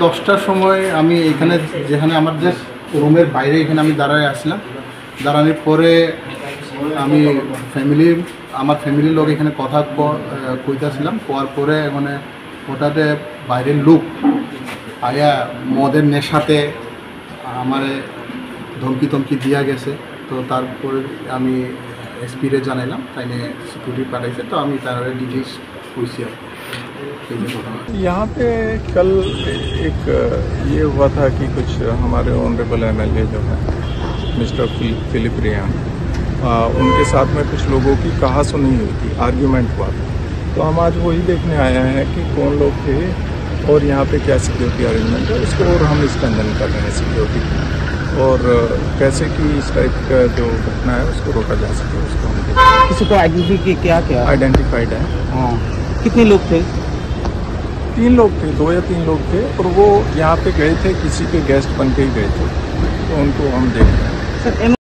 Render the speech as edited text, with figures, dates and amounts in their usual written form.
10টার সময় আমি এখানে যেখানে আমাদের রুমের বাইরে এখানে আমি দাঁড়ায় আসলাম। দাঁড়ানোর পরে আমি আমার ফ্যামিলির লোক এখানে কথা কইতেছিলাম। কোয়ার পরে মানে হঠাৎ বাইরের লোক আয়া মদের নেশাতে আমার ধমকি দিয়া গেছে। তো তারপরে আমি এসপিরে জানাইলাম, তাই নিয়ে সিকিউরিটি পাঠাইছে। তো আমি তার ডিটেলস কইছি। यहाँ पे कल एक ये हुआ था कि कुछ हमारे ऑनरेबल एमएलए जो है मिस्टर फिलिप रियान, उनके साथ में कुछ लोगों की कहासुनी हुई थी, आर्ग्यूमेंट हुआ था। तो हम आज वही देखने आए हैं कि कौन लोग थे और यहाँ पे क्या सिक्योरिटी अरेंजमेंट है उसको, और हम स्ट्रेंथन कर रहे हैं सिक्योरिटी और कैसे कि इस टाइप का जो घटना है उसको रोका जा सके उसको हम किसी को आइडेंटिफाइड है। हाँ, कितने लोग थे? 3 लोग थे, 2 या 3 लोग थे, और वो यहाँ पे गए थे, किसी के गेस्ट बन के ही गए थे, तो उनको हम देख रहे हैं। सर